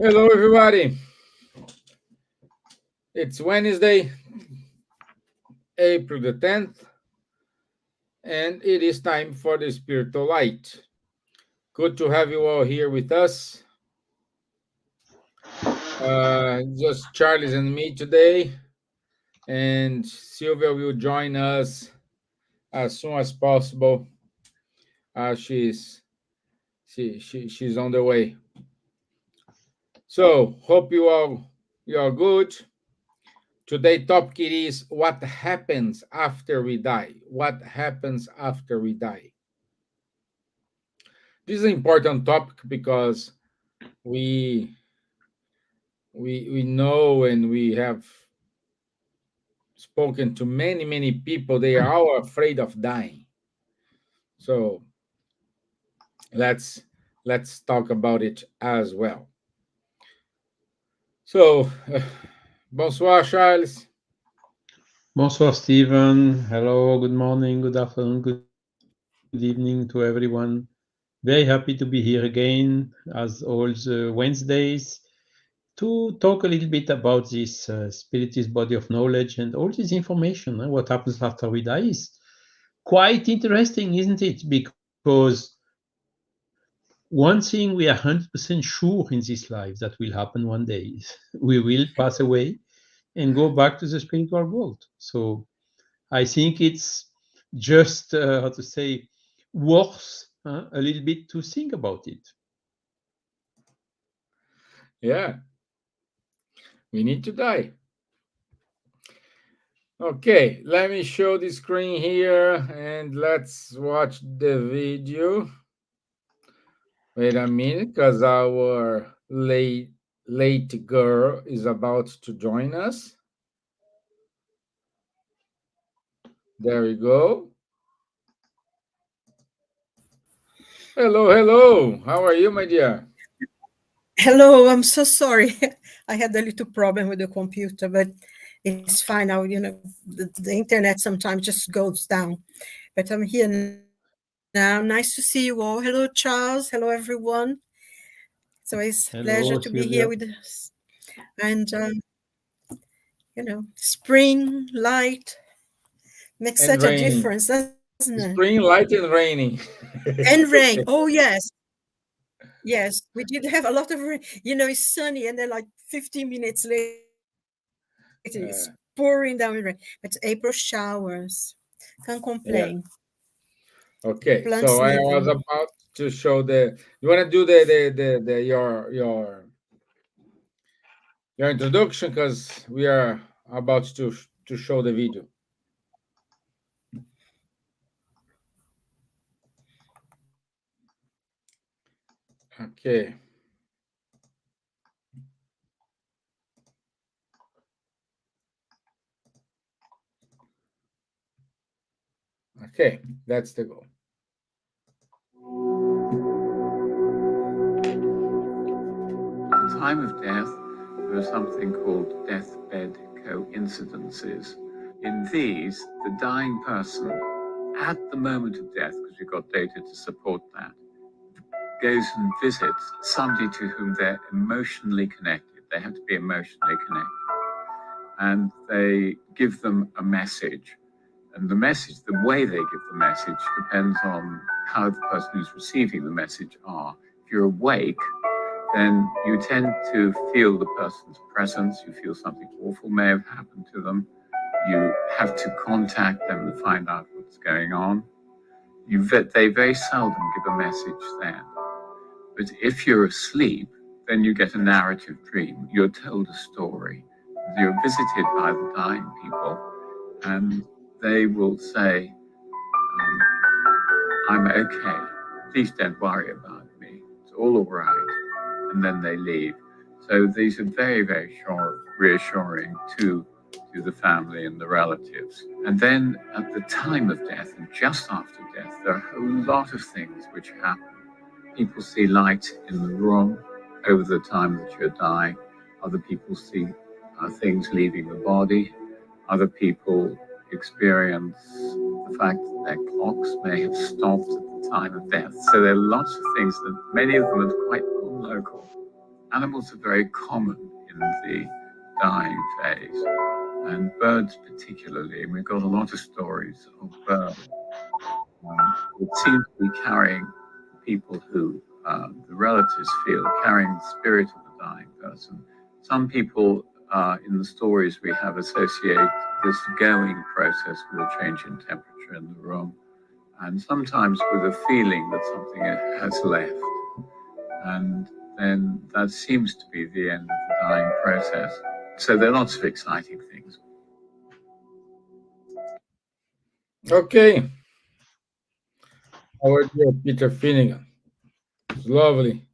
Hello, everybody. It's Wednesday, April the 10th, and it is time for the spiritual light. Good to have you all here with us. Just Charles and me today, and Silvia will join us as soon as possible. She's on the way. So hope you are good. Today topic is what happens after we die. What happens after we die? This is an important topic because we we know and we have spoken to many people. They are all afraid of dying. So let's let's talk about it as well. So bonsoir, Charles. Bonsoir, Steven. Hello, good morning, good afternoon, good evening to everyone. Very happy to be here again, as all the Wednesdays, to talk a little bit about this spiritist body of knowledge and all this information. What happens after we die is quite interesting, isn't it? Because one thing we are 100% sure in this life that will happen one day is we will pass away and go back to the spiritual world. So I think it's just how to say worth a little bit to think about it. Yeah, we need to die. Okay, let me show the screen here and let's watch the video. Wait a minute, because our late girl is about to join us. There we go. Hello, hello. How are you, my dear? Hello, I'm so sorry. I had a little problem with the computer, but it's fine now. The internet sometimes just goes down. But I'm here now. Nice to see you all. Hello, Charles. Hello, everyone. So it's a pleasure to be Hello, here with Silvia. us. And, spring, light makes And such a raining. difference, doesn't it? Spring, light, and raining. And rain. Oh, yes. Yes, we did have a lot of rain. It's sunny, and then like 15 minutes later, it's pouring down with rain. But April showers. Can't complain. Yeah. Okay. Plants So need I them. was about to show the. You want to do the your introduction because we are about to show the video. Okay. Okay. That's the goal. At the time of death, there is something called deathbed coincidences. In these, the dying person, at the moment of death, because we've got data to support that, goes and visits somebody to whom they're emotionally connected. They have to be emotionally connected. And they give them a message. And the message, the way they give the message, depends on how the person who's receiving the message are. If you're awake, then you tend to feel the person's presence. You feel something awful may have happened to them. You have to contact them to find out what's going on. They very seldom give a message then. But if you're asleep, then you get a narrative dream. You're told a story. You're visited by the dying people, and they will say, I'm okay. Please don't worry about me. It's all right. And then they leave. So these are very reassuring to the family and the relatives. And then at the time of death and just after death, there are a lot of things which happen. People see light in the room over the time that you're dying. Other people see things leaving the body. Other people experience the fact that their clocks may have stopped at the time of death. So there are lots of things that many of them are quite local. Animals are very common in the dying phase, and birds particularly. And we've got a lot of stories of birds that seem to be carrying people who the relatives feel carrying the spirit of the dying person. Some people in the stories we have associate this going process with a change in temperature in the room, and sometimes with a feeling that something has left. And then that seems to be the end of the dying process. So there are lots of exciting things. Okay. Our dear Peter Finnegan. It's lovely.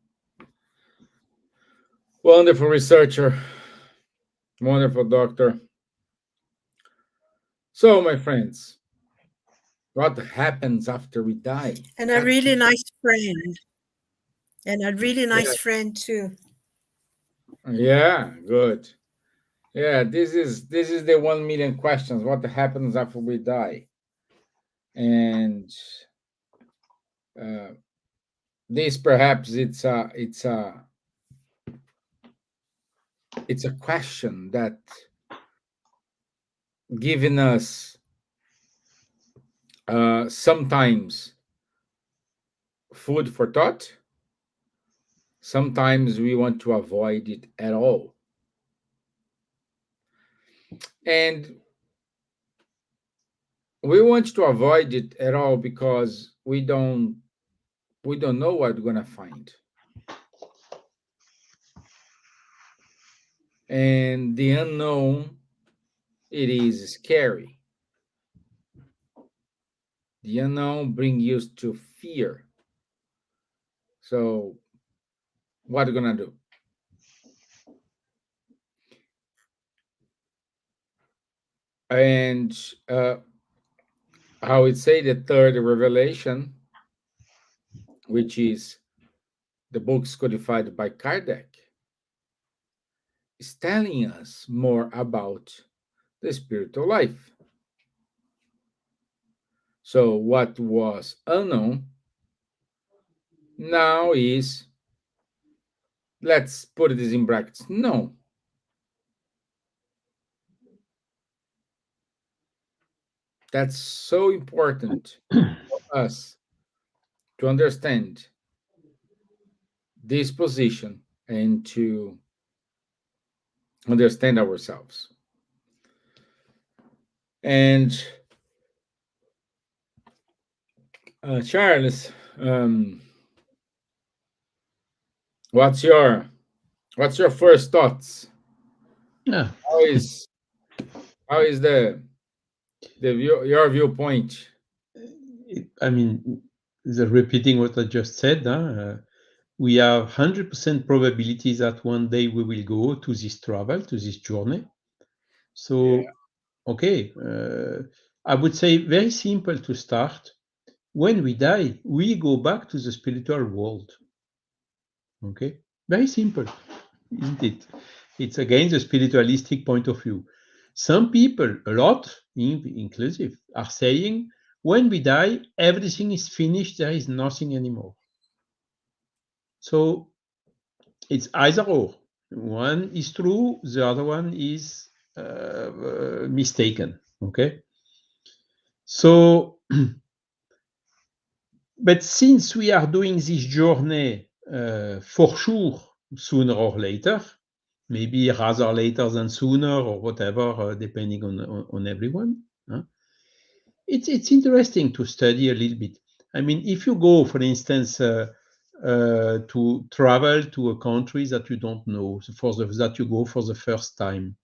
Wonderful researcher. Wonderful doctor. So, my friends, what happens after we die? And a really nice friend. And a really nice friend too. Yeah, good. Yeah, this is the 1 million questions. What happens after we die? And this perhaps it's a question that given us sometimes food for thought. Sometimes we want to avoid it at all. And we want to avoid it at all because we don't know what we're going to find. And the unknown, it is scary. The unknown brings you to fear. So what are you going to do? And I would say the third revelation, which is the books codified by Kardec, is telling us more about the spiritual life. So what was unknown now is, let's put this in brackets, no. That's so important for us to understand this position and to understand ourselves. And Charles, what's your first thoughts? Yeah. How is your viewpoint? I mean, repeating what I just said, we have 100% probability that one day we will go to this travel, to this journey. So, okay, I would say very simple to start. When we die, we go back to the spiritual world. Okay, very simple, isn't it? It's again the spiritualistic point of view. Some people, a lot, inclusive, are saying when we die, everything is finished, there is nothing anymore. So it's either or. One is true, the other one is mistaken. Okay. So, but since we are doing this journey for sure, sooner or later, maybe rather later than sooner or whatever, depending on everyone. It's interesting to study a little bit. I mean, if you go, for instance, to travel to a country that you don't know, that you go for the first time,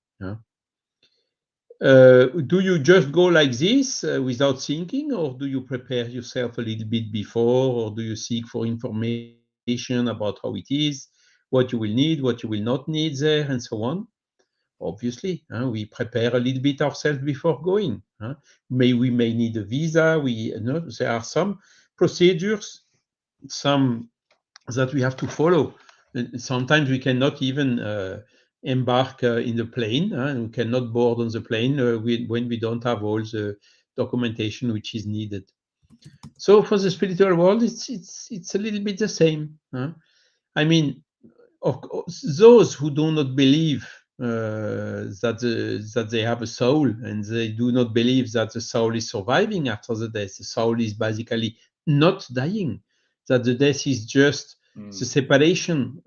do you just go like this without thinking, or do you prepare yourself a little bit before, or do you seek for information about how it is, what you will need, what you will not need there, and so on? Obviously, we prepare a little bit ourselves before going. We may need a visa. There are some procedures, some that we have to follow. And sometimes we cannot even embark in the plane, and we cannot board on the plane when we don't have all the documentation which is needed. So for the spiritual world, it's a little bit the same. I mean, those who do not believe that they have a soul, and they do not believe that the soul is surviving after the death. The soul is basically not dying, that the death is just the separation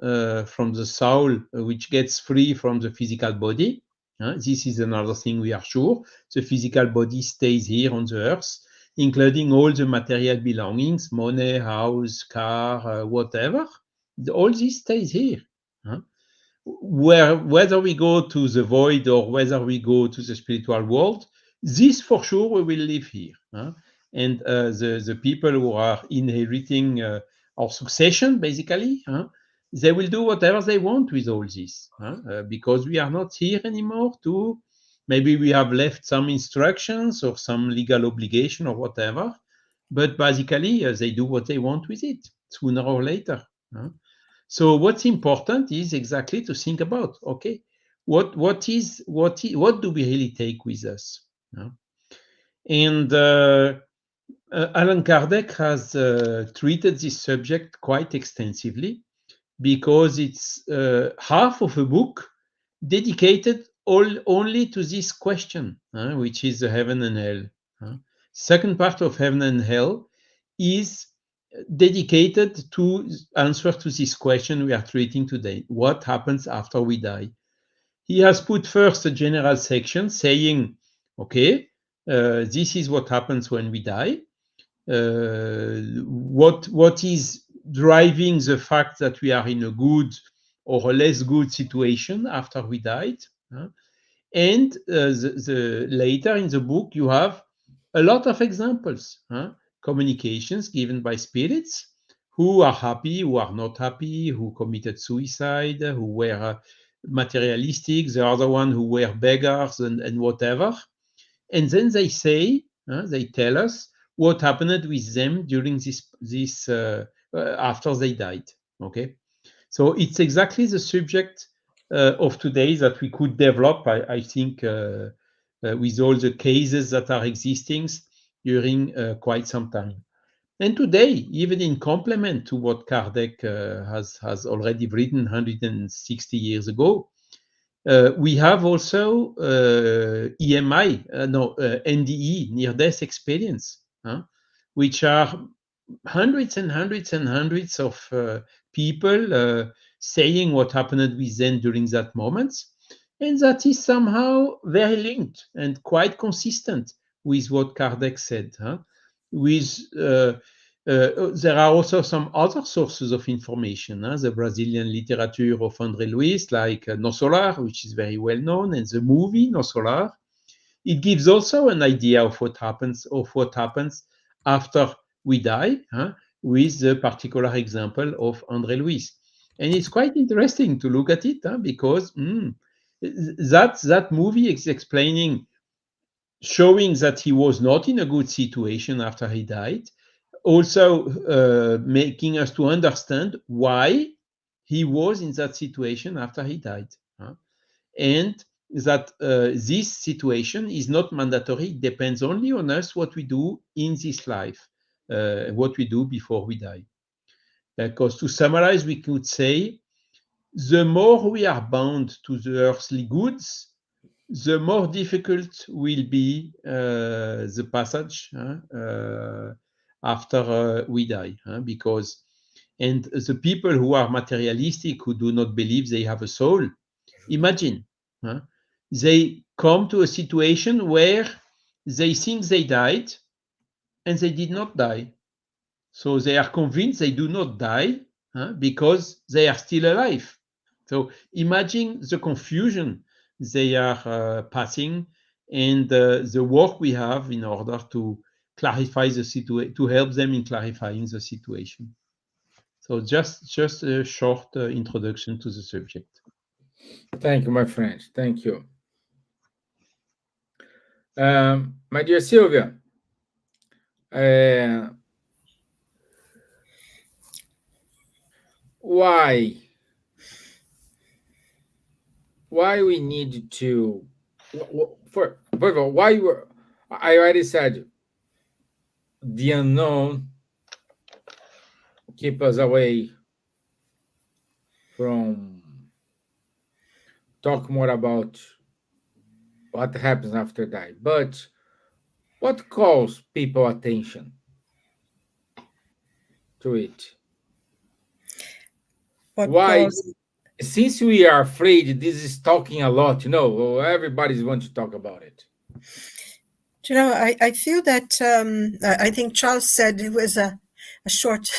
from the soul, which gets free from the physical body. This is another thing we are sure. The physical body stays here on the earth, including all the material belongings, money, house, car, whatever. All this stays here. Whether we go to the void or whether we go to the spiritual world, this for sure we will live here. And the people who are inheriting our succession, basically, they will do whatever they want with all this, because we are not here anymore to, maybe we have left some instructions or some legal obligation or whatever, but basically they do what they want with it sooner or later. So what's important is exactly to think about, okay, what do we really take with us? And Allan Kardec has treated this subject quite extensively, because it's half of a book dedicated only to this question, which is heaven and hell. Second part of heaven and hell is dedicated to answer to this question we are treating today. What happens after we die? He has put first a general section saying, okay, this is what happens when we die. What is driving the fact that we are in a good or a less good situation after we died? And later in the book, you have a lot of examples, communications given by spirits who are happy, who are not happy, who committed suicide, who were materialistic, the other one who were beggars and whatever. And then they say, they tell us what happened with them during this after they died. Okay, so it's exactly the subject of today that we could develop, I think, with all the cases that are existing during quite some time. And today, even in complement to what Kardec has already written 160 years ago, we have also NDE, near-death experience, which are hundreds and hundreds and hundreds of people saying what happened with them during that moment. And that is somehow very linked and quite consistent with what Kardec said. There are also some other sources of information. The Brazilian literature of André Luiz, like No Solar, which is very well known, and the movie No Solar. It gives also an idea of what happens after we die, with the particular example of André Luiz. And it's quite interesting to look at it, because that movie is explaining, showing that he was not in a good situation after he died, also making us to understand why he was in that situation after he died. And that this situation is not mandatory. It depends only on us what we do in this life, what we do before we die. Because to summarize, we could say, the more we are bound to the earthly goods, the more difficult will be the passage after we die, because, and the people who are materialistic, who do not believe they have a soul, imagine, they come to a situation where they think they died and they did not die. So they are convinced they do not die because they are still alive. So imagine the confusion they are passing, and the work we have in order to clarify the situation, to help them in clarifying the situation. So just a short introduction to the subject. Thank you, my friend. Thank you. My dear Silvia, why we need to, first of all, why I already said the unknown keep us away from talk more about what happens after die, but what calls people attention to it? What Why? calls Since we are afraid, this is talking a lot, everybody's want to talk about it. I feel that I think Charles said it was a short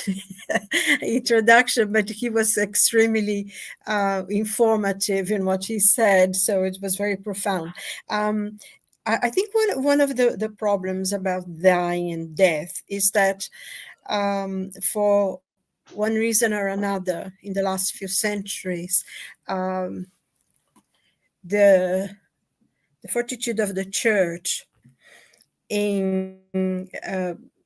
introduction, but he was extremely informative in what he said, so it was very profound. I think one of the problems about dying and death is that for one reason or another, in the last few centuries, um, the fortitude of the church in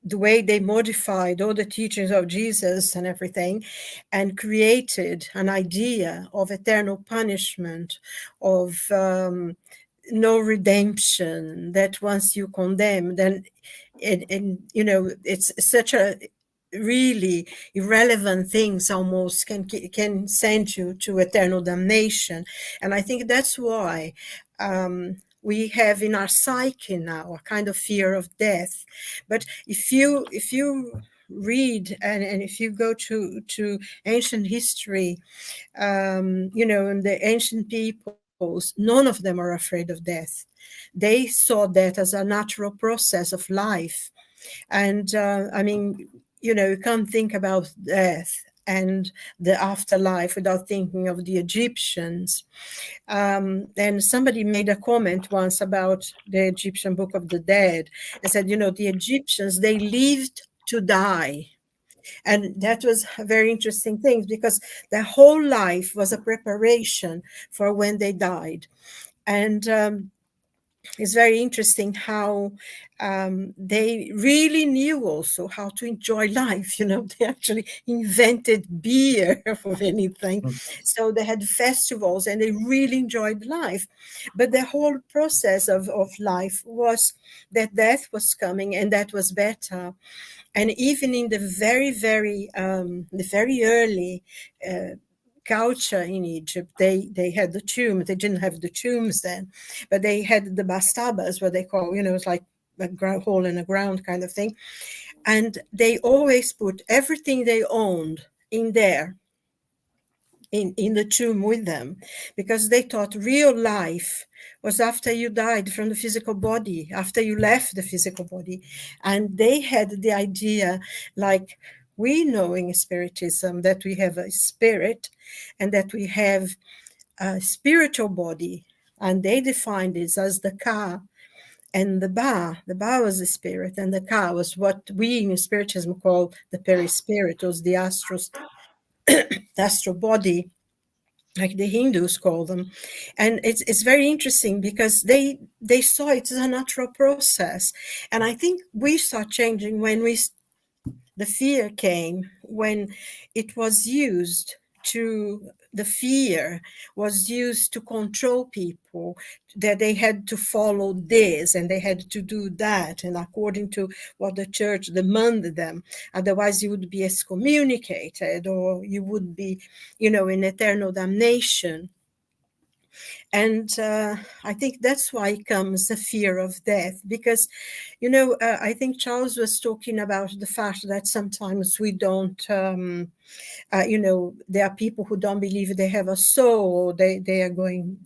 the way they modified all the teachings of Jesus and everything, and created an idea of eternal punishment, of no redemption, that once you condemn, then it's such a really irrelevant things almost can send you to eternal damnation. And I think that's why we have in our psyche now a kind of fear of death. But if you read and if you go to ancient history, and the ancient peoples, none of them are afraid of death. They saw that as a natural process of life. And you can't think about death and the afterlife without thinking of the Egyptians. And somebody made a comment once about the Egyptian Book of the Dead and said, the Egyptians, they lived to die. And that was a very interesting thing, because their whole life was a preparation for when they died. And it's very interesting how they really knew also how to enjoy life. They actually invented beer for anything. So they had festivals and they really enjoyed life. But the whole process of life was that death was coming, and that was better. And even in the very early culture in Egypt, they had the tomb. They didn't have the tombs then, but they had the mastabas, what they call, it's like a hole in the ground kind of thing. And they always put everything they owned in there, in the tomb with them, because they thought real life was after you died from the physical body, after you left the physical body. And they had the idea, like we know in Spiritism, that we have a spirit and that we have a spiritual body. And they defined this as the ka and the ba. The ba was the spirit, and the ka was what we in Spiritism call the perispirit, or the astral body, like the Hindus call them. And it's very interesting because they saw it as a natural process. And I think we saw changing when the fear came, when it was used the fear was used to control people, that they had to follow this and they had to do that, and according to what the church demanded them. Otherwise you would be excommunicated, or you would be, in eternal damnation. And I think that's why comes the fear of death, because, I think Charles was talking about the fact that sometimes we don't, there are people who don't believe they have a soul, they are going,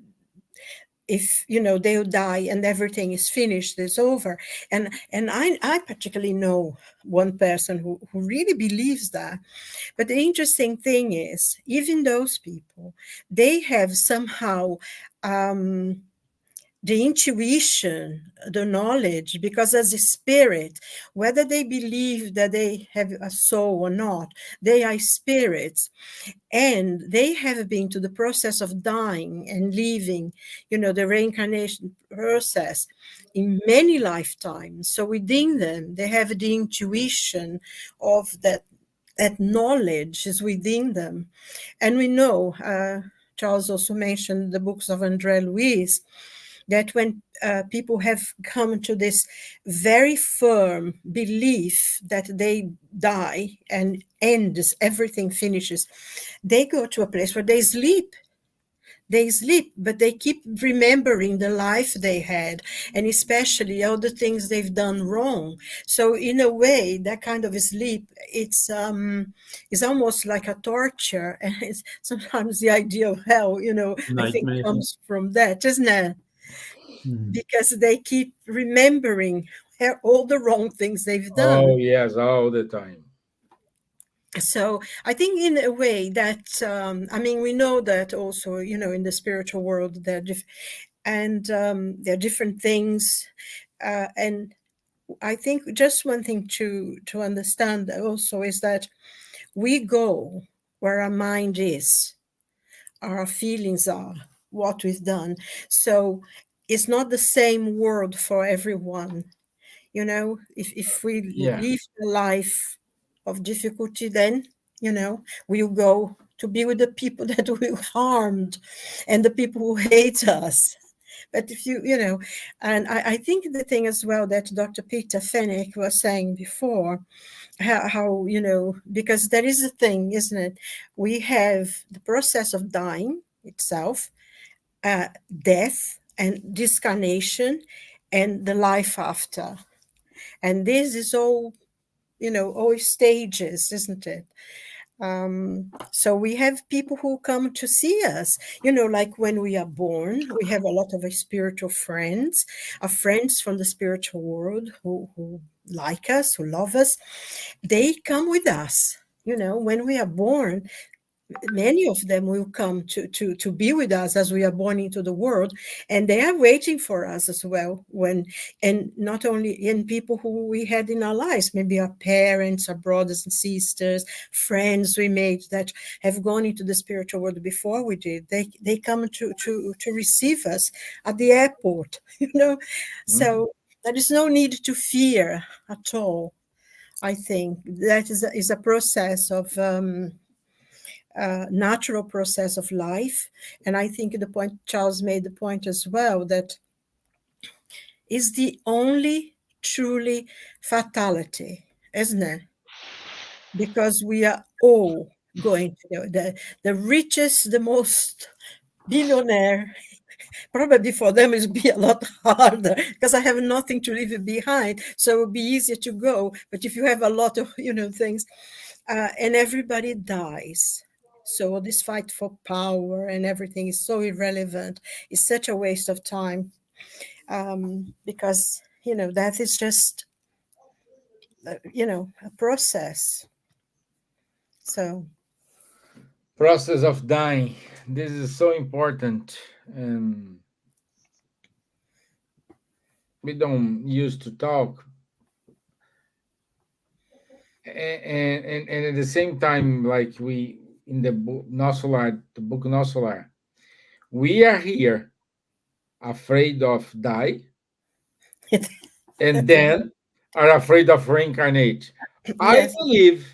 if they'll die and everything is finished, it's over. And I particularly know one person who really believes that. But the interesting thing is, even those people, they have somehow the intuition, the knowledge, because as a spirit, whether they believe that they have a soul or not, they are spirits. And they have been to the process of dying and leaving, the reincarnation process in many lifetimes. So within them, they have the intuition of that knowledge is within them. And we know, Charles also mentioned the books of André Luiz, that when people have come to this very firm belief that they die and ends, everything finishes, they go to a place where they sleep, but they keep remembering the life they had, and especially all the things they've done wrong. So in a way, that kind of sleep, it's almost like a torture. And it's sometimes the idea of hell, I think Nightmare. comes from that, isn't it? Mm. Because they keep remembering all the wrong things they've done. Oh yes, all the time. So I think in a way that we know that also, in the spiritual world there there are different things, and I think just one thing to understand also is that we go where our mind is, our feelings are, what we've done. So it's not the same world for everyone. If we Yeah. live a life of difficulty, then we'll go to be with the people that we harmed and the people who hate us. But if and I think the thing as well that Dr. Peter Fenwick was saying before, how because there is a thing, isn't it? We have the process of dying itself, death and discarnation, and the life after. And this is all stages, isn't it? So we have people who come to see us, like when we are born, we have a lot of spiritual friends, our friends from the spiritual world who like us, who love us. They come with us. When we are born, many of them will come to be with us as we are born into the world, and they are waiting for us as well, and not only in people who we had in our lives, maybe our parents, our brothers and sisters, friends we made that have gone into the spiritual world before we did. They come to receive us at the airport. Mhm. So there is no need to fear at all. I think that is a process of natural process of life. And I think the point Charles made, the point as well, that is the only truly fatality, isn't it? Because we are all going to go. The richest, the most billionaire, probably for them it will be a lot harder because I have nothing to leave behind. So it will be easier to go. But if you have a lot of, things, and everybody dies. So this fight for power and everything is so irrelevant. It's such a waste of time, because that is just a process. So Process of dying. This is so important. And we don't used to talk. And at the same time, like we in the book Nosolar, the book Nosolar, we are here afraid of die, and then are afraid of reincarnate. I yes, believe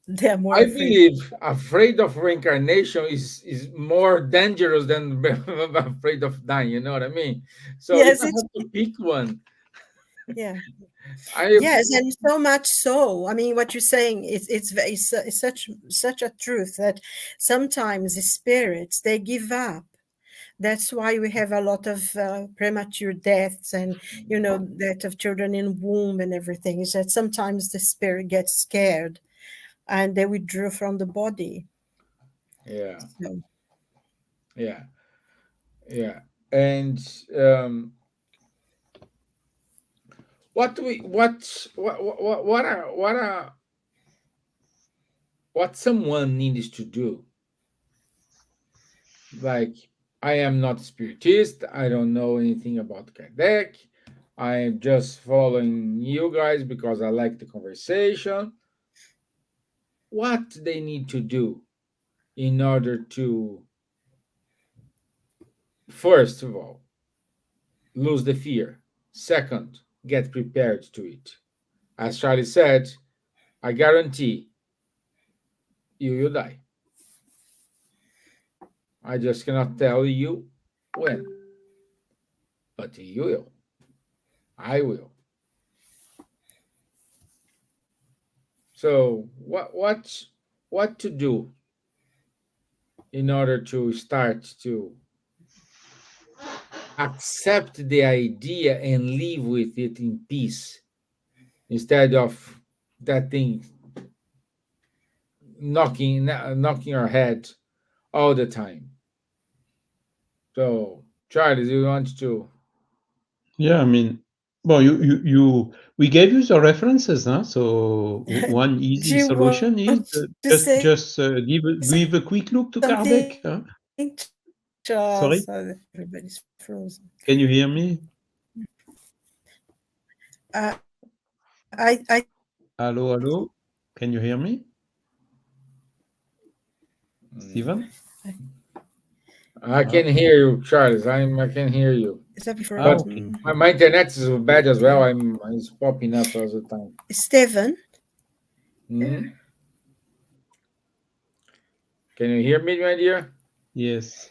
they're more I afraid. believe afraid of reincarnation is more dangerous than afraid of dying. You know what I mean? So if Yes, I it's have to pick one, yeah. I Yes, and so much so. I mean, what you're saying is it's such a truth that sometimes the spirits they give up. That's why we have a lot of premature deaths and death of children in womb and everything. Is that sometimes the spirit gets scared and they withdraw from the body. yeah, So, yeah, yeah. And what do we what someone needs to do, like, I am not spiritist, I don't know anything about Kardec, I am just following you guys because I like the conversation. What they need to do in order to, first of all, lose the fear, second, get prepared to it. As Charlie said, I guarantee you will die. I just cannot tell you when. but you will. I will. So what to do in order to start to accept the idea and live with it in peace instead of that thing knocking our head all the time. So, Charlie, do you want to? Yeah, I mean, well, we gave you the references, huh? So one Do easy you solution is want to say give a quick look to Kardec. something, Huh? Charles? Sorry, Oh, everybody's frozen. can you hear me? I Hello, hello. Can you hear me, Stevan? I can hear you, Charles. I can hear you. is that before? But Okay. my internet is bad as well. It's popping up all the time. Stevan, Mhm. Can you hear me, my dear? Yes.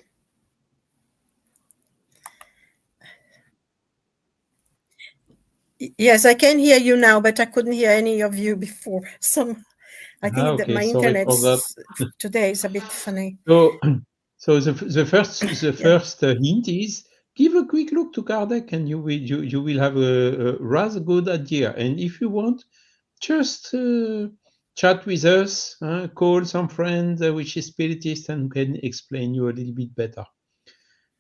yes, I can hear you now, but I couldn't hear any of you before. I think that Okay. my Sorry internet for that. today is a bit funny. So the first hint is give a quick look to Kardec, and you will have a rather good idea. And if you want, just chat with us, call some friend which is spiritist and can explain you a little bit better.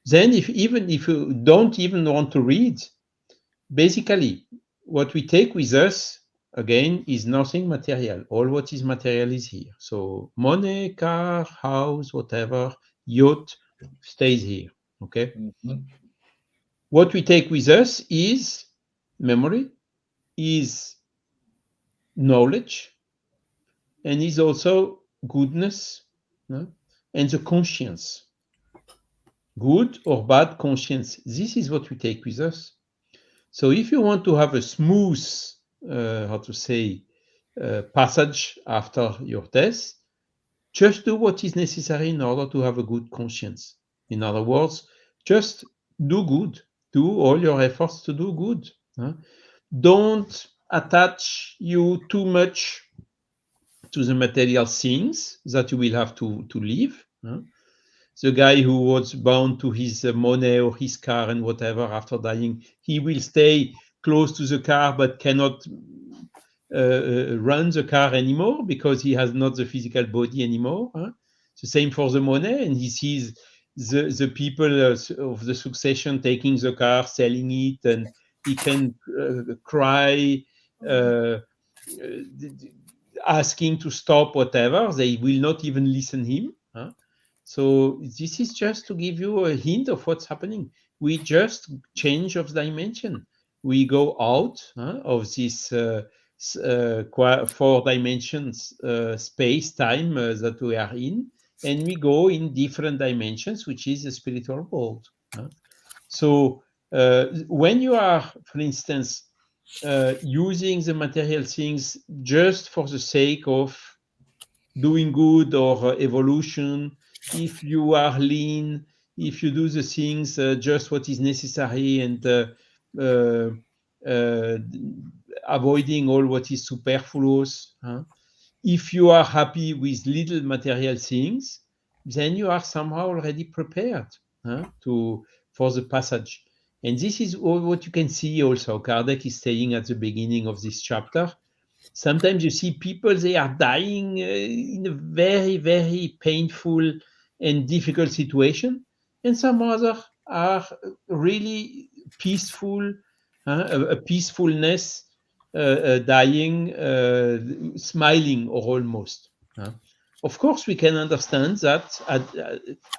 Then, even if you don't even want to read, basically what we take with us again is nothing material. All what is material is here. So money, car, house, whatever, yacht stays here. Okay. Mhm. What we take with us is memory, is knowledge, and is also goodness, and the conscience. Good or bad conscience. This is what we take with us. So if you want to have a smooth, passage after your death, just do what is necessary in order to have a good conscience. In other words, just do good. Do all your efforts to do good. Don't attach you too much to the material things that you will have to live. The guy who was bound to his money or his car and whatever after dying, he will stay close to the car but cannot run the car anymore because he has not the physical body anymore. The same for the money, and he sees the people of the succession taking the car, selling it, and he can cry, asking to stop, whatever. They will not even listen him. So this is just to give you a hint of what's happening. We just change of dimension. We go out of this 4 dimensions space time that we are in, and we go in different dimensions, which is the spiritual world. So when you are, for instance, using the material things just for the sake of doing good or evolution, if you are lean, if you do the things just what is necessary and avoiding all what is superfluous, if you are happy with little material things, then you are somehow already prepared for the passage. And this is all what you can see also. Kardec is saying at the beginning of this chapter, sometimes you see people, they are dying in a very, very painful and difficult situation. And some others are really peaceful, a peacefulness, dying, smiling or almost. Of course, we can understand that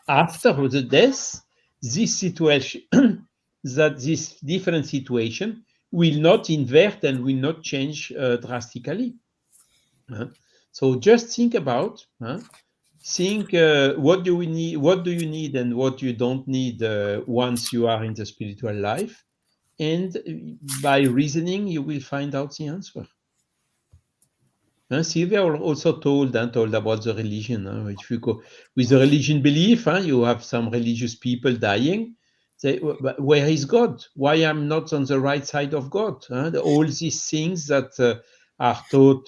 after the death, this situation, that this different situation will not invert and will not change drastically. So just think about, what do you need and what you don't need once you are in the spiritual life, and by reasoning you will find out the answer. Silvia also told about the religion. If you go with the religion belief, you have some religious people dying. Say, where is God? Why I'm not on the right side of God? All these things that are taught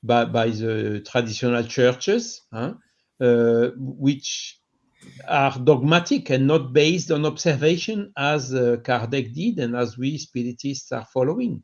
by the traditional churches, which are dogmatic and not based on observation, as Kardec did and as we Spiritists are following.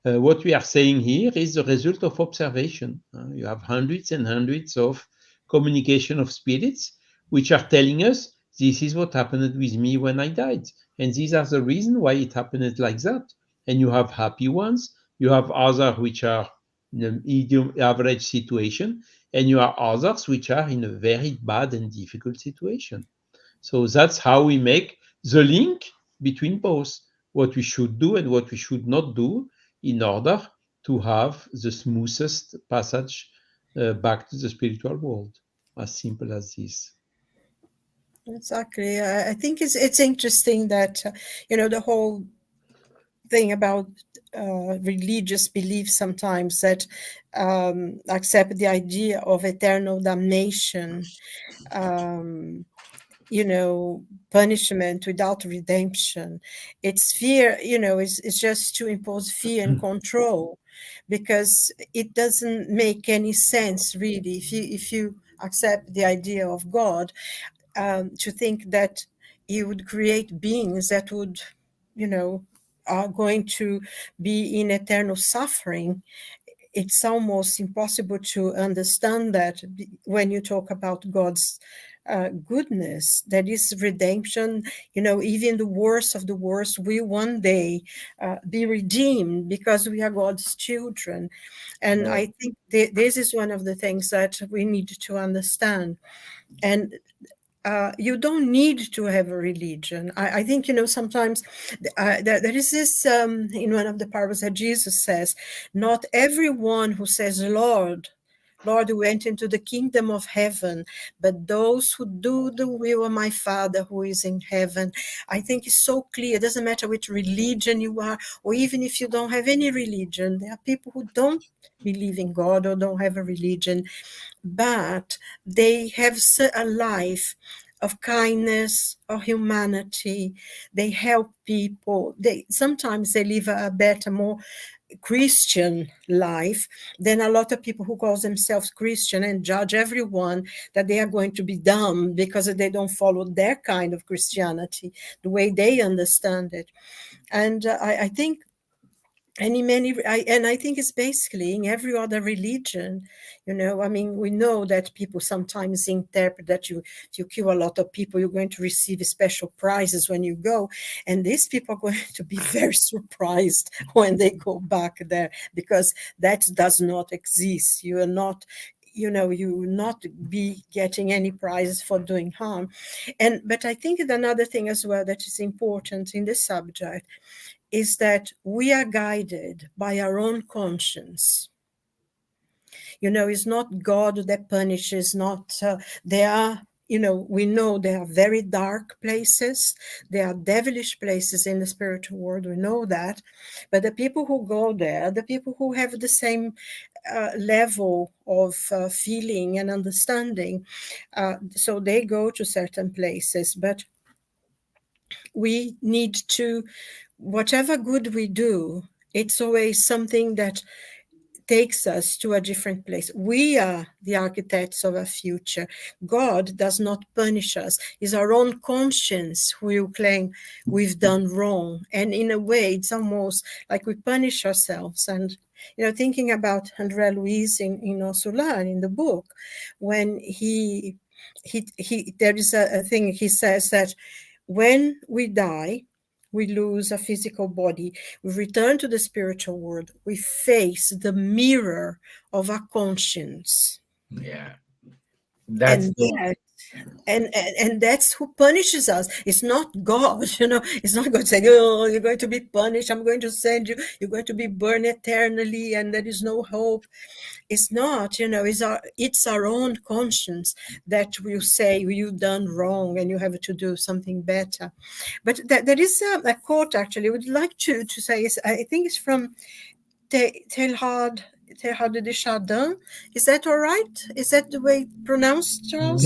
What we are saying here is the result of observation. You have hundreds and hundreds of communication of spirits which are telling us this is what happened with me when I died. And these are the reasons why it happened like that. And you have happy ones, you have others which are in a medium average situation, and you have others which are in a very bad and difficult situation. So that's how we make the link between both, what we should do and what we should not do in order to have the smoothest passage back to the spiritual world. As simple as this. Exactly. I think it's interesting that the whole thing about religious beliefs sometimes that accept the idea of eternal damnation, punishment without redemption. It's fear, it's just to impose fear and control, because it doesn't make any sense really if you accept the idea of God, to think that he would create beings that would, are going to be in eternal suffering. It's almost impossible to understand that when you talk about God's goodness, that is redemption. Even the worst of the worst will one day be redeemed because we are God's children. And I think this is one of the things that we need to understand. And you don't need to have a religion. I think, sometimes there is this, in one of the parables that Jesus says, not everyone who says, Lord, Lord, went into the kingdom of heaven, but those who do the will of my Father who is in heaven. I think it's so clear. It doesn't matter which religion you are, or even if you don't have any religion. There are people who don't believe in God or don't have a religion, but they have a life of kindness, of humanity. They help people. Sometimes they live a better, more Christian life than a lot of people who call themselves Christian and judge everyone that they are going to be dumb because they don't follow their kind of Christianity, the way they understand it. And I think I think it's basically in every other religion, we know that people sometimes interpret that if you kill a lot of people, you're going to receive special prizes when you go. And these people are going to be very surprised when they go back there, because that does not exist. You are not, you will not be getting any prizes for doing harm. But I think another thing as well that is important in this subject is that we are guided by our own conscience. It's not God that punishes, there are, we know there are very dark places, there are devilish places in the spiritual world, we know that. But the people who go there, the people who have the same level of feeling and understanding, so they go to certain places. But we need to, whatever good we do, it's always something that takes us to a different place. We are the architects of our future. God does not punish us. It's our own conscience who will claim we've done wrong. And in a way, it's almost like we punish ourselves. And, thinking about André Luiz in Osula, in the book, when he there is a thing he says that when we die, we lose a physical body, we return to the spiritual world, we face the mirror of our conscience. Yeah. That's And that's who punishes us. It's not God, it's not God saying, oh, you're going to be punished, I'm going to send you, you're going to be burned eternally and there is no hope. It's not, it's our own conscience that will say you've done wrong and you have to do something better. But there is a quote, actually, I would like to say, I think it's from Teilhard de Chardin. Is that all right? Is that the way it's pronounced, Charles?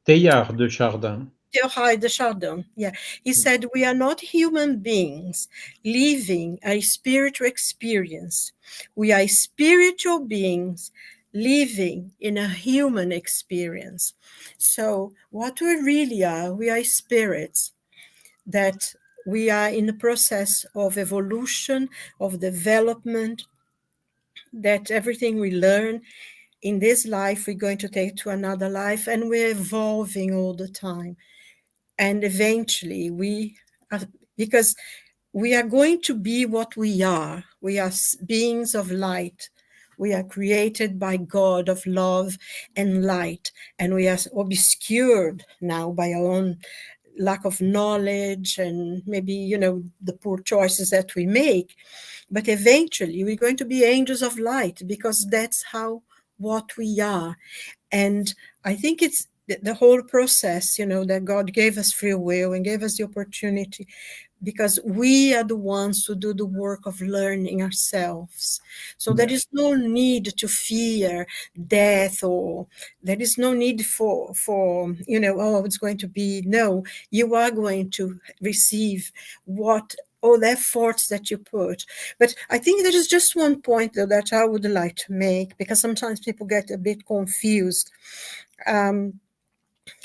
Teilhard de Chardin. Hide the shadow. Yeah. He said, we are not human beings living a spiritual experience. We are spiritual beings living in a human experience. So what we really are, we are spirits that we are in the process of evolution, of development, that everything we learn in this life, we're going to take to another life, and we're evolving all the time. And eventually we are, because we are going to be what we are. We are beings of light. We are created by God of love and light, and we are obscured now by our own lack of knowledge and maybe, the poor choices that we make. But eventually we're going to be angels of light, because that's what we are. And I think it's the whole process, that God gave us free will and gave us the opportunity, because we are the ones who do the work of learning ourselves. So there is no need to fear death, or there is no need for oh, it's going to be. No, you are going to receive all the efforts that you put. But I think there is just one point, though, that I would like to make, because sometimes people get a bit confused.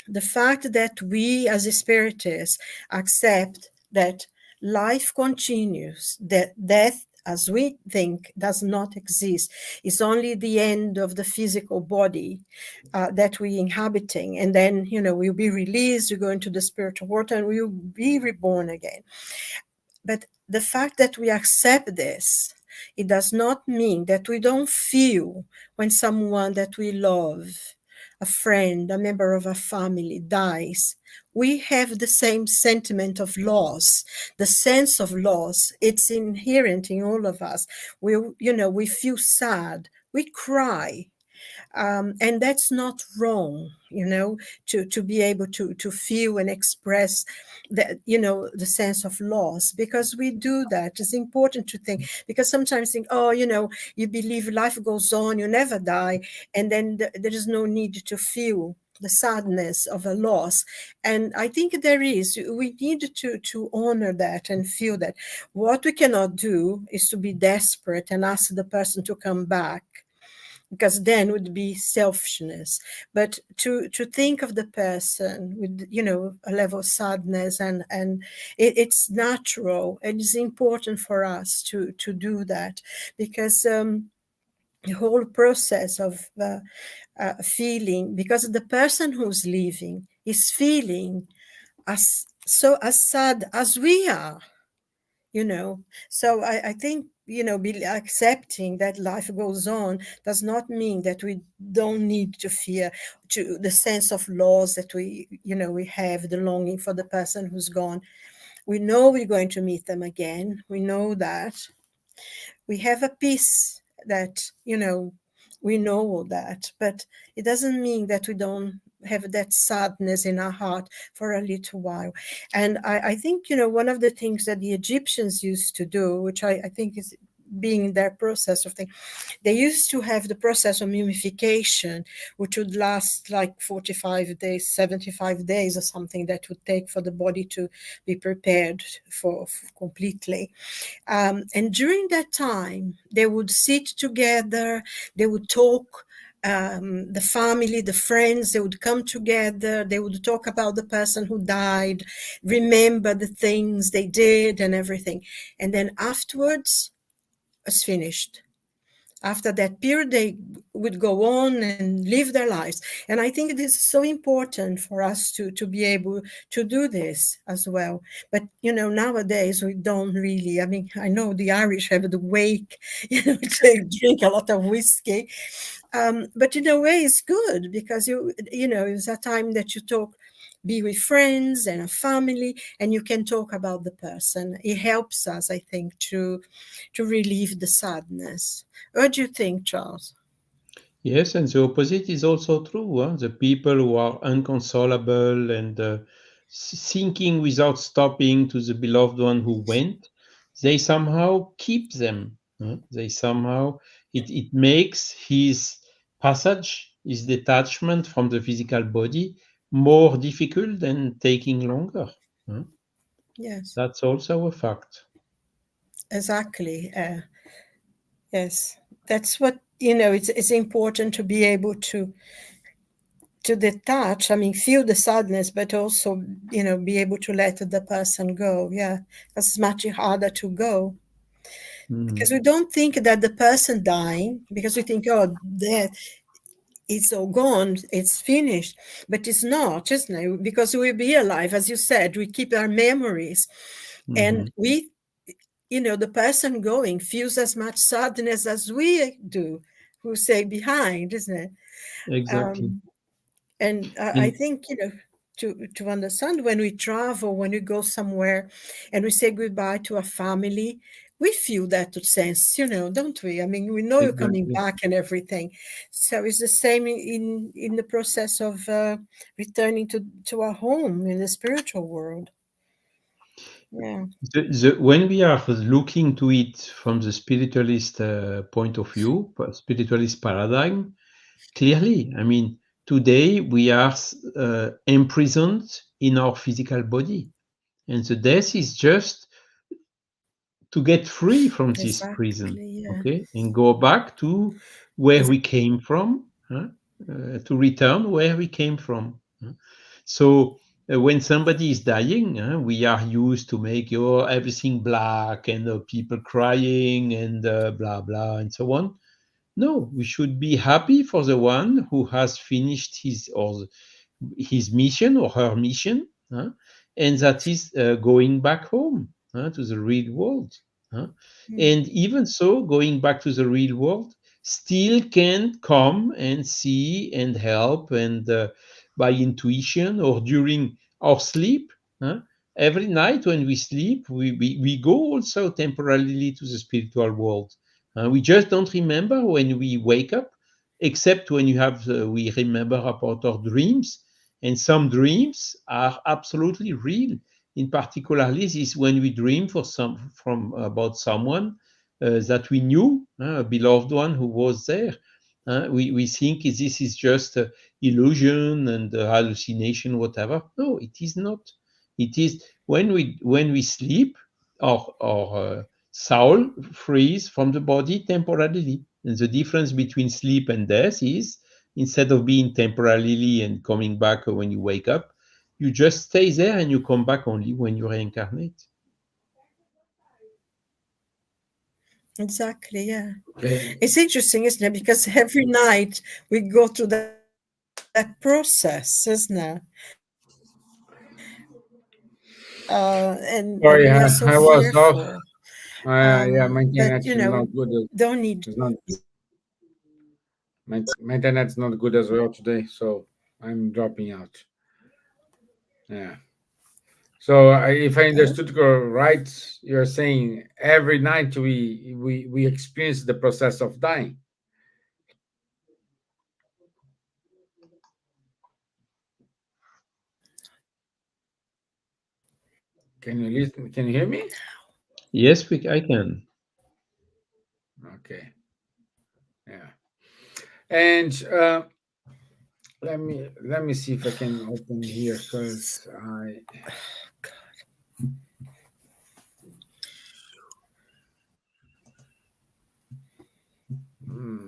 The fact that we as spiritists accept that life continues, that death, as we think, does not exist. It's only the end of the physical body that we're inhabiting. And then, we'll be released, we go into the spiritual world, and we'll be reborn again. But the fact that we accept this, it does not mean that we don't feel when someone that we love, a friend, a member of a family, dies. We have the same sentiment of loss, the sense of loss. It's inherent in all of us. We feel sad, we cry. And that's not wrong, to be able to feel and express that, the sense of loss, because we do that. It's important to think, because sometimes think, oh, you believe life goes on, you never die, and then there is no need to feel the sadness of a loss. And I think we need to honor that and feel that. What we cannot do is to be desperate and ask the person to come back, because then would be selfishness. But to think of the person with, a level of sadness, and it's natural, and it's important for us to do that, because the whole process of feeling, because the person who's leaving is feeling as sad as we are. So I think, accepting that life goes on does not mean that we don't need to fear to the sense of loss that we have, the longing for the person who's gone. We know we're going to meet them again. We know that. We have a peace that, we know all that, but it doesn't mean that we don't have that sadness in our heart for a little while. And I think, one of the things that the Egyptians used to do, which I think is being their process of thing, they used to have the process of mummification, which would last like 45 days, 75 days or something, that would take for the body to be prepared for completely. And during that time, they would sit together, they would talk, the family, the friends, they would come together, they would talk about the person who died, remember the things they did and everything. And then afterwards, it's finished. After that period, they would go on and live their lives. And I think it is so important for us to be able to do this as well. But, nowadays we don't really, I know the Irish have the wake, they drink a lot of whiskey. But in a way it's good, because it's a time that you talk, be with friends and a family, and you can talk about the person. It helps us, I think, to relieve the sadness. What do you think, Charles? Yes, and the opposite is also true. The people who are inconsolable and thinking without stopping to the beloved one who went, they somehow keep them. They somehow, it makes his passage, his detachment from the physical body more difficult and taking longer. Huh? Yes, That's also a fact. exactly. Yes, that's what, it's important to be able to detach. I mean, feel the sadness, but also, be able to let the person go. Yeah, that's much harder to go because we don't think that the person dying, because we think, oh, death, it's all gone, it's finished, but it's not, isn't it? Because we be alive, as you said, we keep our memories, and we, the person going feels as much sadness as we do, who stay behind, isn't it? Exactly. Um, and I In, think, to understand, when we travel, when we go somewhere and we say goodbye to a family, we feel that sense, don't we? I mean, we know you're coming exactly. back and everything. So it's the same in the process of returning to our home in the spiritual world. Yeah, When we are looking to it from the spiritualist point of view, spiritualist paradigm, clearly, I mean, today we are imprisoned in our physical body, and the death is just to get free from this prison, exactly. Yeah. okay, and go back to where we came from, huh? To return where we came from. Huh? So when somebody is dying, we are used to make everything black and people crying and blah blah and so on. No, we should be happy for the one who has finished his mission or her mission, and that is going back home, to the real world. huh. Mm. And even so, going back to the real world still can come and see and help, and by intuition or during our sleep. huh. Every night when we sleep, we go also temporarily to the spiritual world. We just don't remember when we wake up, except when we remember about our dreams, and some dreams are absolutely real. In particular, this is when we dream from about someone that we knew, a beloved one who was there. We think this is just illusion and hallucination, whatever. No, it is not. It is when we sleep, our soul frees from the body temporarily. And the difference between sleep and death is, instead of being temporarily and coming back when you wake up, you just stay there and you come back only when you reincarnate. Exactly. Yeah. Okay. It's interesting, isn't it? Because every night we go through that process, isn't it? And we are so Sorry, I was fearful. off. Yeah, my But internet is not good. don't need. It's not my internet's not good as well today, so I'm dropping out. Yeah. So if I Oh, understood right, you're saying every night we experience the process of dying. Can you listen? Can you hear me? Yes, I can. Okay. Yeah. And let me see if I can open here because I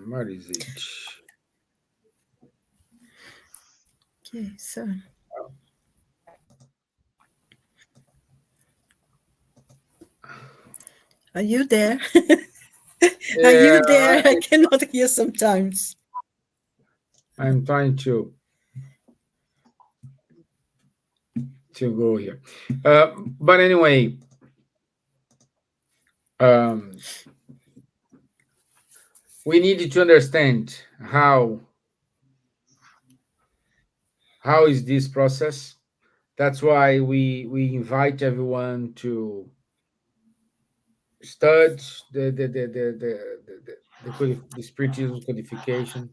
what is it? okay. So, are you there? Are Yeah, you there? I cannot hear sometimes. I'm trying to go here. But anyway, um, we needed to understand how is this process. That's why we invite everyone to study the spiritism codification.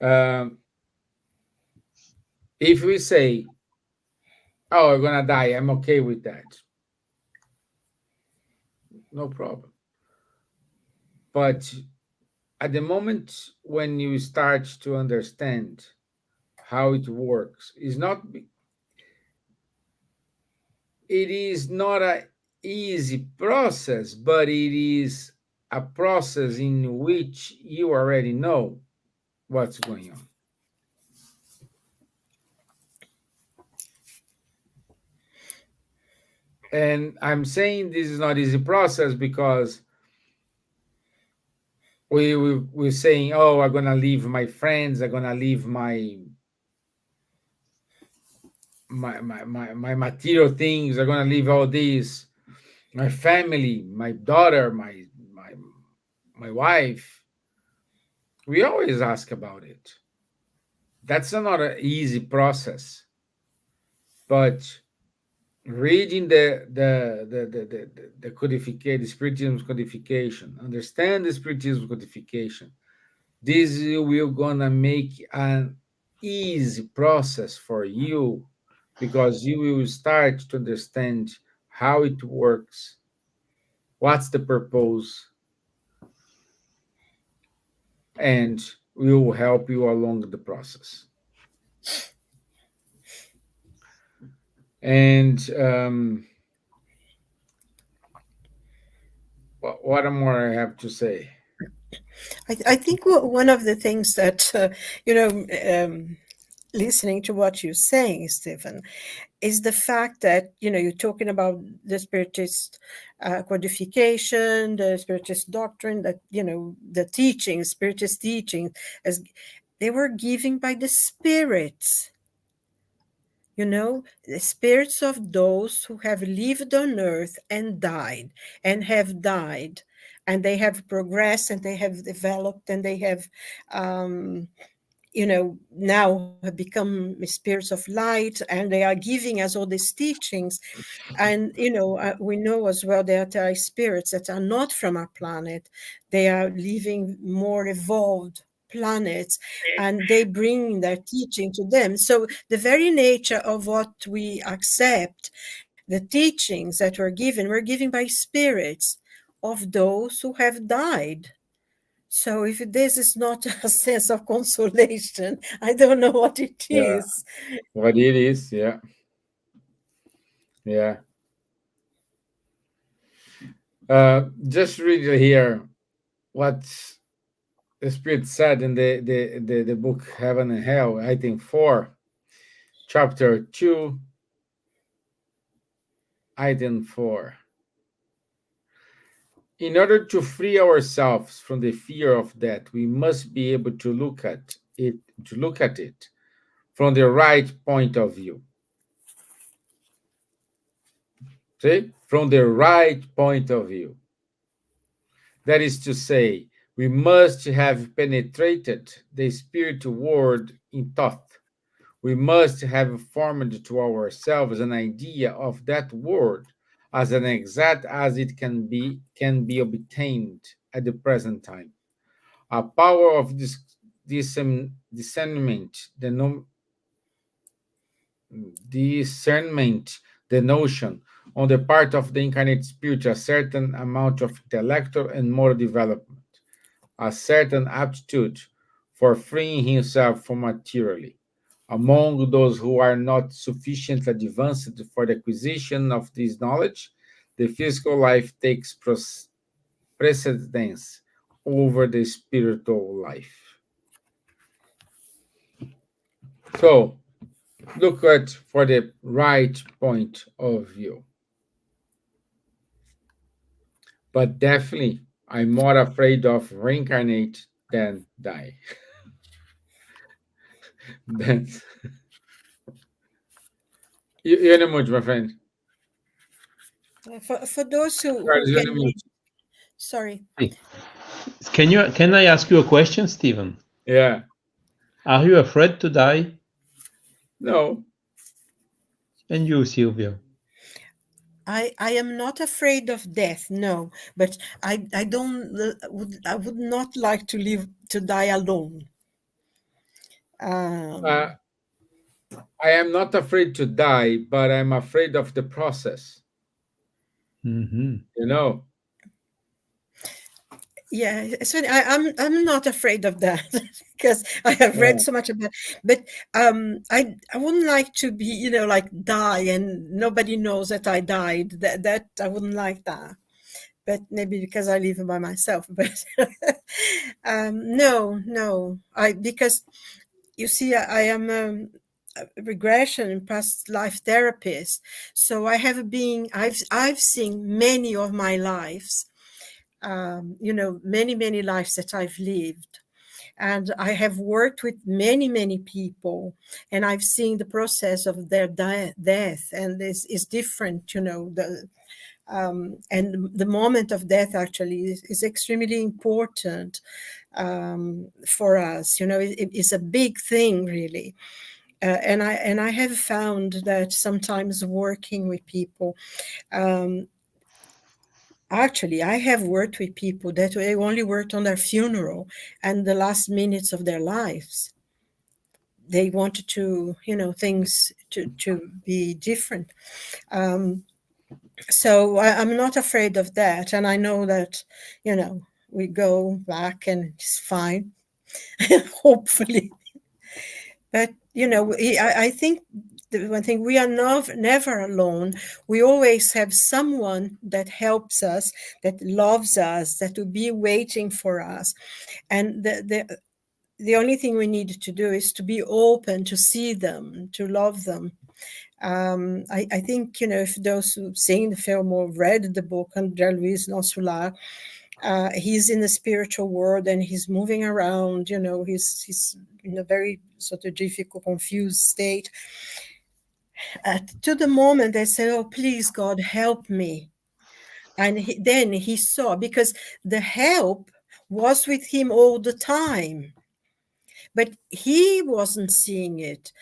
Um, if we say, "Oh, we're gonna die," I'm okay with that, no problem. But at the moment when you start to understand how it works. It is not a easy process, but it is a process in which you already know what's going on. And I'm saying this is not easy process because we're saying, oh, I'm gonna leave my friends, I'm gonna leave my material things, I'm gonna leave all these, my family, my daughter, my wife. We always ask about it. That's not an easy process, but reading the codification, the spiritism codification, understand the spiritism codification, this will gonna make an easy process for you, because you will start to understand how it works, what's the purpose, and we will help you along the process. And what more I have to say? I think one of the things that, listening to what you're saying, Stephen, is the fact that, you're talking about the Spiritist codification, the Spiritist doctrine, that, the teachings, Spiritist teachings, as they were given by the spirits. The spirits of those who have lived on earth and died, and have died, and they have progressed, and they have developed, and they have, now have become spirits of light, and they are giving us all these teachings. And, we know as well that there are spirits that are not from our planet. They are living more evolved planets, and they bring their teaching to them. So the very nature of what we accept, the teachings that were given by spirits of those who have died. So if this is not a sense of consolation, I don't know what it Yeah, is. what it is. Yeah, yeah. Just read here what the Spirit said in the book Heaven and Hell, I think 4, chapter 2, item 4. In order to free ourselves from the fear of death, we must be able to look at it from the right point of view. See? From the right point of view. That is to say, we must have penetrated the spiritual world in thought. We must have formed to ourselves an idea of that world as an exact as it can be obtained at the present time. A power of discernment, the notion on the part of the incarnate spirit, a certain amount of intellectual and moral development, a certain aptitude for freeing himself from materially. Among those who are not sufficiently advanced for the acquisition of this knowledge, the physical life takes precedence over the spiritual life. So, look at for the right point of view. But definitely, I'm more afraid of reincarnate than die. That's you're in a mood, my friend. For those who Carlos, you're in a can, mood. sorry. Hey, can I ask you a question, Stephen? Yeah. Are you afraid to die? No. And you, Silvia? I am not afraid of death, no, but I don't I would not like to live to die alone. I am not afraid to die, but I'm afraid of the process. Mm-hmm. You know. Yeah, it's funny. I'm not afraid of that because I have read so much about. But I wouldn't like to be, like die and nobody knows that I died. That I wouldn't like that. But maybe because I live by myself. But no, because you see, I am a regression and past life therapist, so I've seen many of my lives. Many lives that I've lived. And I have worked with many people, and I've seen the process of their death, and this is different, and the moment of death actually is extremely important for us. It's a big thing, really. And I have found that sometimes working with people, actually, I have worked with people that they only worked on their funeral and the last minutes of their lives. They wanted to, things to be different. So I'm not afraid of that. And I know that, we go back and it's fine, hopefully. But, I think the one thing, we are never alone. We always have someone that helps us, that loves us, that will be waiting for us. And the only thing we need to do is to be open to see them, to love them. I think, if those who've seen the film or read the book, André Luiz Nosso, he's in the spiritual world and he's moving around, he's in a very sort of difficult, confused state. To the moment I said, oh, please, God, help me. And then he saw, because the help was with him all the time. But he wasn't seeing it.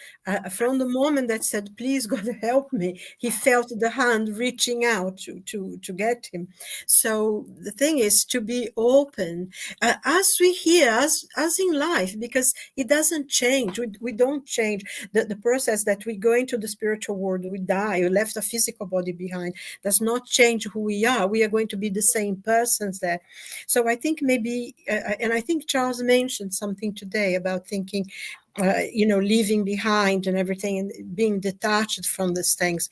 From the moment that said, please, God, help me, he felt the hand reaching out to get him. So the thing is to be open, as we hear, as in life, because it doesn't change. We don't change. The process that we go into the spiritual world, we die, we left a physical body behind, does not change who we are. We are going to be the same persons there. So I think maybe, and I think Charles mentioned something today about thinking, leaving behind and everything, and being detached from these things.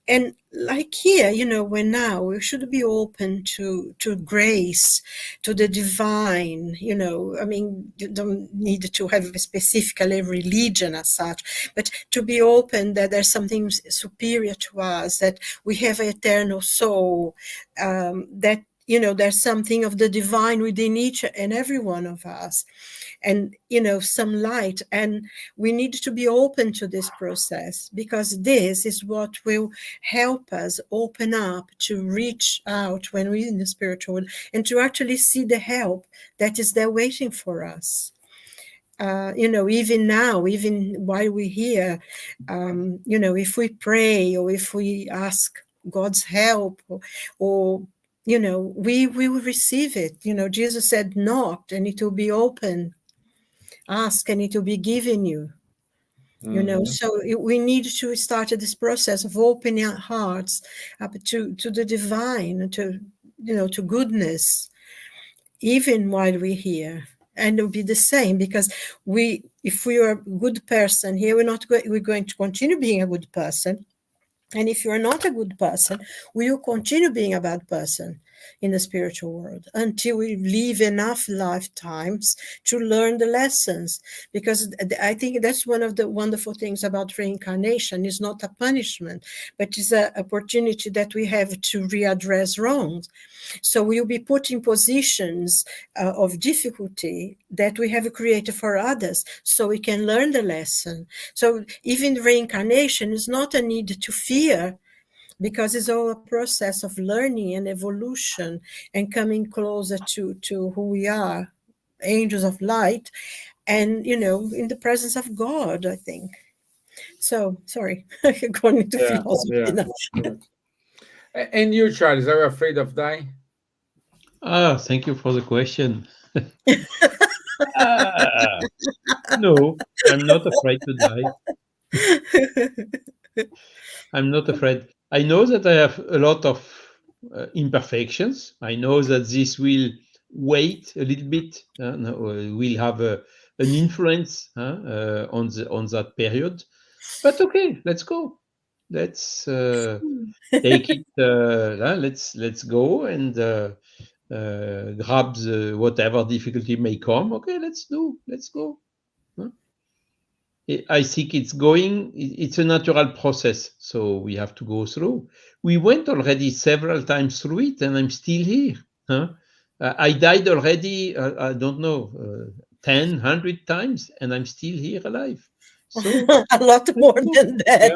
And like here, when now we should be open to grace, to the divine. I mean, you don't need to have a specifically religion as such, but to be open that there's something superior to us, that we have an eternal soul, that there's something of the divine within each and every one of us, and some light. And we need to be open to this process, because this is what will help us open up to reach out when we're in the spiritual world, and to actually see the help that is there waiting for us. Even now, even while we're here, if we pray or if we ask God's help, or we will receive it. Jesus said, knock and it will be open. Ask and it will be given you. So we need to start this process of opening our hearts up to the divine, to goodness, even while we're here. And it will be the same, because if we are a good person here, we're going to continue being a good person. And if you are not a good person, we will continue being a bad person in the spiritual world until we live enough lifetimes to learn the lessons. Because I think that's one of the wonderful things about reincarnation. It's not a punishment, but it's an opportunity that we have to readdress wrongs. So we'll be put in positions of difficulty that we have created for others, so we can learn the lesson. So even reincarnation is not a need to fear, because it's all a process of learning and evolution and coming closer to who we are, angels of light, and in the presence of God, I think. So sorry, going into philosophy now. And you, Charles, are you afraid of dying? Thank you for the question. No, I'm not afraid to die. I'm not afraid. I know that I have a lot of imperfections. I know that this will wait a little bit. We'll have an influence on that period. But okay, let's go. Let's take it. Let's go and grab whatever difficulty may come. Okay, let's go. I think it's a natural process, so we have to go through. We went already several times through it, and I'm still here. I died already, I don't know, 10, 100 times, and I'm still here alive. So a lot more than that.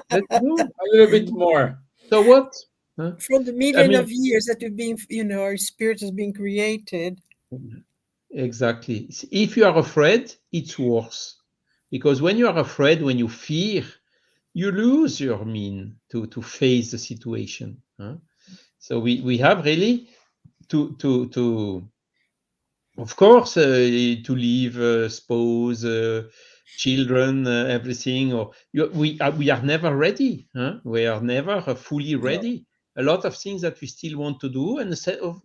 let's go. A little bit more. So what? From the million of years that we've been, our spirit has been created. Exactly. If you are afraid, it's worse. Because when you are afraid, when you fear, you lose your mean to face the situation. So we have really to of course to leave spouse, children, everything. Or we are never ready. We are never fully ready. A lot of things that we still want to do, and instead of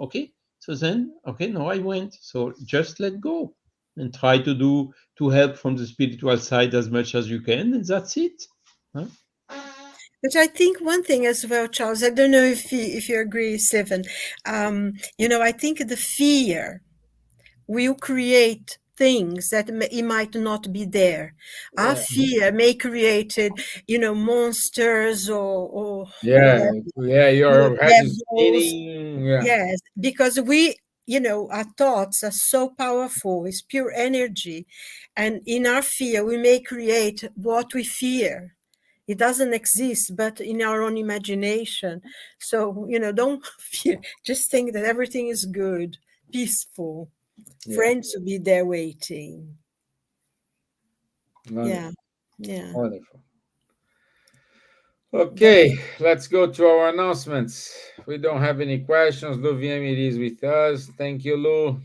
okay. So then, okay, now I went. So just let go and try to help from the spiritual side as much as you can, and that's it. But I think one thing as well, Charles, I don't know if you agree, Stevan. I think the fear will create things that it might not be there. Our fear may create, monsters or your head is devils. spinning. Yes, because our thoughts are so powerful. It's pure energy, and in our fear, we may create what we fear. It doesn't exist, but in our own imagination. So, don't fear. Just think that everything is good, peaceful. Friends will be there waiting. Wonderful. Yeah. Wonderful. Okay, let's go to our announcements. We don't have any questions. Lou VM is with us. Thank you, Lou.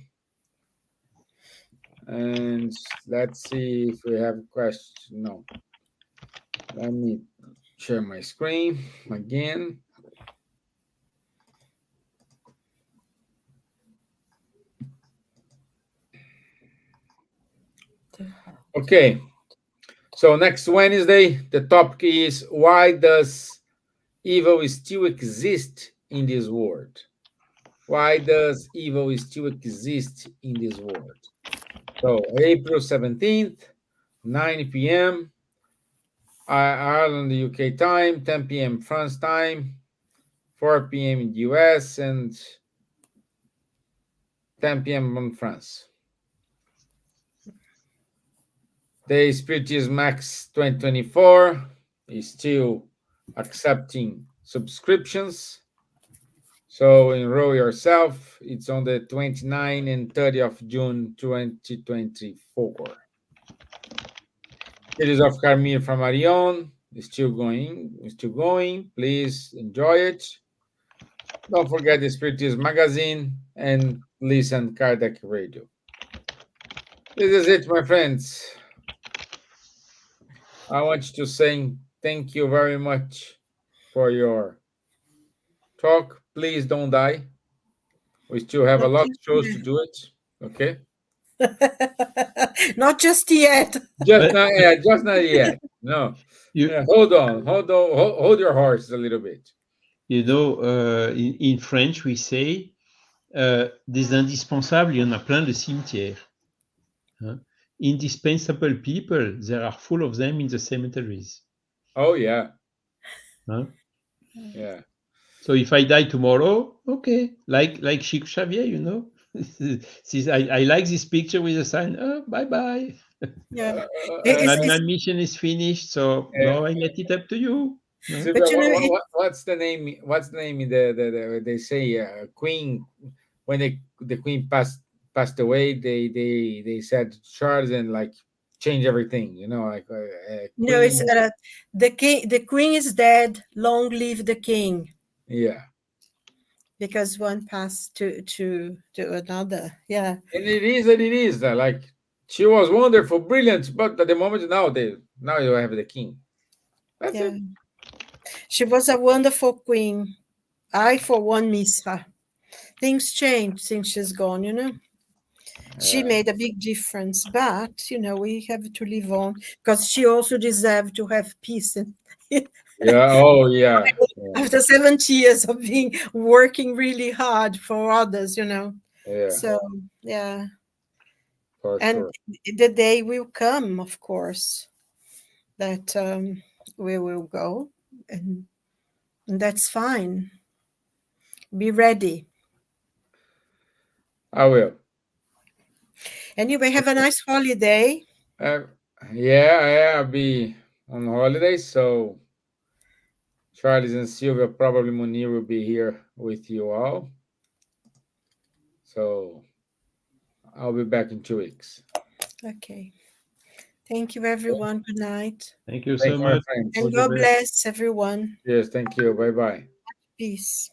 And let's see if we have questions. No. Let me share my screen again. Okay. So next Wednesday, the topic is why does evil still exist in this world? Why does evil still exist in this world? So April 17th, 9 p.m. Ireland, UK time, 10 p.m. France time, 4 p.m. in the US, and 10 p.m. in France. The Spiritism Max 2024 is still accepting subscriptions. So enroll yourself. It's on the 29th and 30th of June 2024. Series of Carmine from Arion is still going. Please enjoy it. Don't forget the Spiritism Magazine and listen Kardec Radio. This is it, my friends. I want you to say thank you very much for your talk. Please don't die. We still have a lot of shows to do it. Okay? Not just yet. Just not yet. No. Hold on. Hold your horse a little bit. In French, we say des indispensables, il y en a plein de cimetières. Indispensable people, there are full of them in the cemeteries. Oh, yeah. Yeah. So if I die tomorrow, okay, like Chico Xavier, I like this picture with a sign, oh, bye-bye. Yeah. My mission is finished, so now I let it up to you. Silvia, what's the name? What's the name? They say Queen, when the Queen passed away, they said Charles and like change everything, like no, it's the Queen is dead. Long live the King. Yeah, because one passed to another. Yeah, and it is like she was wonderful, brilliant, but at the moment now you have the King. That's it. She was a wonderful queen. I, for one, miss her. things change since she's gone, you know. She Yeah. made a big difference, but you know, we have to live on because she also deserved to have peace. And Yeah. Oh, yeah. Yeah. after 70 years of being working really hard for others, you know. Yeah. So yeah, For and sure. the day will come, of course, that we will go, and that's fine. Be ready. I will. Anyway, have a nice holiday. Uh, yeah, I'll be on holiday, so Charles and Silvia, probably Munir will be here with you all. So I'll be back in 2 weeks. Okay. Thank you, everyone. Good night. Thank you Thank so you, my much. friends. And All the God best. bless everyone. Yes, thank you. Bye bye. Peace.